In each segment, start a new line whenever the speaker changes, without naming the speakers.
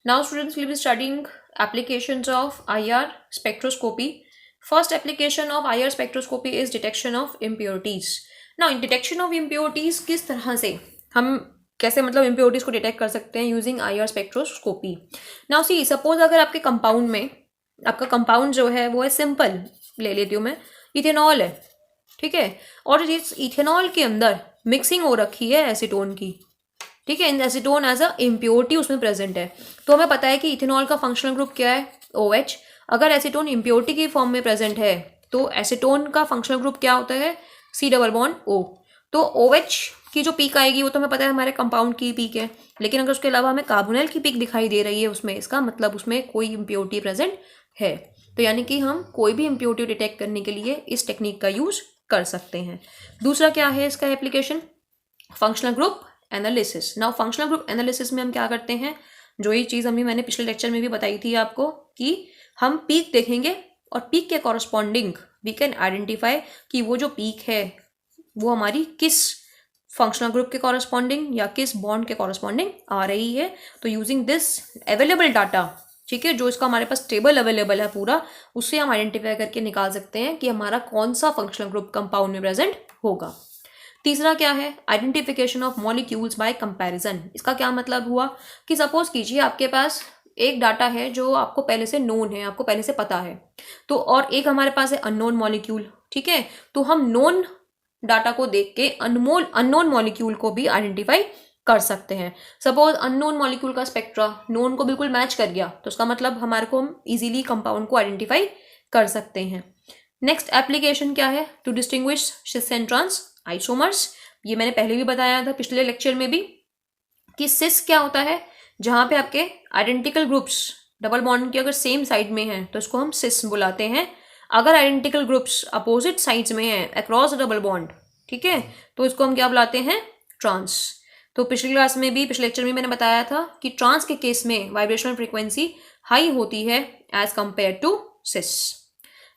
Now students will be studying applications of IR spectroscopy. First application of IR spectroscopy is detection of impurities. Now in detection of impurities किस तरह से हम कैसे मतलब impurities को detect कर सकते हैं using IR spectroscopy. Now see suppose अगर आपके कंपाउंड में आपका कंपाउंड जो है वो है सिंपल, ले लेती हूँ मैं, इथेनॉल है, ठीक है, और इस इथेनॉल के अंदर मिक्सिंग हो रखी है एसीटोन की, ठीक है, एसीटोन एज अ इम्प्योरिटी उसमें प्रेजेंट है. तो हमें पता है कि इथेनॉल का फंक्शनल ग्रुप क्या है, OH. अगर एसीटोन इम्प्योरिटी की फॉर्म में प्रेजेंट है तो एसीटोन का फंक्शनल ग्रुप क्या होता है, C+O. तो OH की जो पीक आएगी वो तो हमें पता है हमारे कंपाउंड की पीक है, लेकिन अगर उसके अलावा हमें कार्बोनिल की पीक दिखाई दे रही है उसमें, इसका मतलब उसमें कोई इम्प्योरिटी प्रेजेंट है. तो यानी कि हम कोई भी इम्प्योरिटी डिटेक्ट करने के लिए इस टेक्निक का यूज कर सकते हैं. दूसरा क्या है इसका application, functional group analysis. Now functional group analysis में हम क्या करते हैं, जो ये चीज़ मैंने पिछले लेक्चर में भी बताई थी आपको कि हम पीक देखेंगे और पीक के कॉरस्पॉन्डिंग वी कैन आइडेंटिफाई कि वो जो पीक है वो हमारी किस फंक्शनल ग्रुप के कॉरस्पॉन्डिंग या किस बॉन्ड के कॉरस्पॉन्डिंग आ रही है. तो यूजिंग दिस अवेलेबल डाटा, ठीक है, जो इसका हमारे पास टेबल अवेलेबल है पूरा, उससे हम आइडेंटिफाई करके निकाल सकते हैं कि हमारा कौन सा फंक्शनल ग्रुप कंपाउंड में प्रेजेंट होगा. तीसरा क्या है, identification of molecules bye comparison. इसका क्या मतलब हुआ कि सपोज कीजिए आपके पास एक डाटा है जो आपको पहले से नोन है, आपको पहले से पता है, तो और एक हमारे पास है अननोन मॉलिक्यूल, ठीक है. तो हम नोन डाटा को देख के अननोन मॉलिक्यूल को भी आइडेंटिफाई कर सकते हैं. सपोज अननोन मॉलिक्यूल का स्पेक्ट्रा नोन को बिल्कुल मैच कर गया तो उसका मतलब हमारे को हम इजीली कंपाउंड को आइडेंटिफाई कर सकते हैं. नेक्स्ट एप्लीकेशन क्या है, to distinguish cis and trans isomers. ये मैंने पहले भी बताया था पिछले लेक्चर में भी कि सिस क्या होता है, जहां पे आपके आइडेंटिकल ग्रुप्स डबल बॉन्ड के अगर सेम साइड में हैं तो इसको हम सिस बुलाते हैं. अगर आइडेंटिकल ग्रुप्स अपोजिट साइड्स में हैं अक्रॉस डबल बॉन्ड, ठीक है, तो इसको हम क्या बुलाते हैं, ट्रांस. तो पिछली क्लास में भी पिछले लेक्चर में मैंने बताया था कि ट्रांस के केस में वाइब्रेशनल फ्रीक्वेंसी हाई होती है as compare to cis.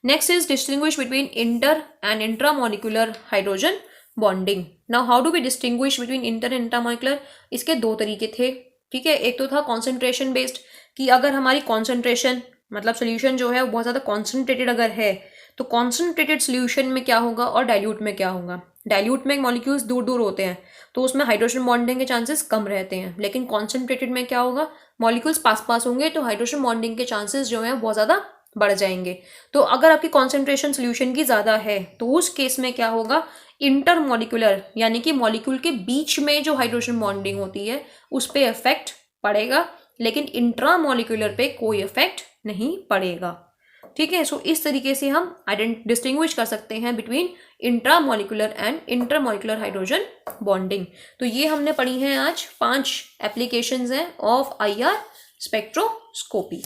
Next is distinguish between inter and intramolecular hydrogen bonding. Now how do we distinguish between inter and intramolecular. इसके दो तरीके थे, ठीक है. एक तो था कॉन्सेंट्रेशन बेस्ड, कि अगर हमारी कॉन्सेंट्रेशन मतलब सोल्यूशन जो है वो बहुत ज़्यादा कॉन्सेंट्रेटेड अगर है तो कॉन्सेंट्रेटेड सोल्यूशन में क्या होगा और डाइल्यूट में क्या होगा. डाइल्यूट में मॉलिक्यूल्स दूर दूर होते हैं तो उसमें हाइड्रोजन बॉन्डिंग के चांसेस कम रहते हैं, लेकिन कॉन्सेंट्रेटेड में क्या होगा, मॉलिक्यूल्स पास पास होंगे तो हाइड्रोजन बॉन्डिंग के चांसेस जो है बहुत ज़्यादा बढ़ जाएंगे. तो अगर आपकी कॉन्सेंट्रेशन सोल्यूशन की ज़्यादा है तो उस केस में क्या होगा, इंटरमॉलिक्यूलर यानी कि मॉलिक्यूल के बीच में जो हाइड्रोजन बॉन्डिंग होती है उस पर इफेक्ट पड़ेगा, लेकिन इंट्रामॉलिक्यूलर पे कोई इफेक्ट नहीं पड़ेगा, ठीक है. सो इस तरीके से हम डिस्टिंग्विश कर सकते हैं between intramolecular and intermolecular hydrogen bonding. तो ये हमने पढ़ी हैं आज 5 एप्लीकेशंस हैं ऑफ IR स्पेक्ट्रोस्कोपी.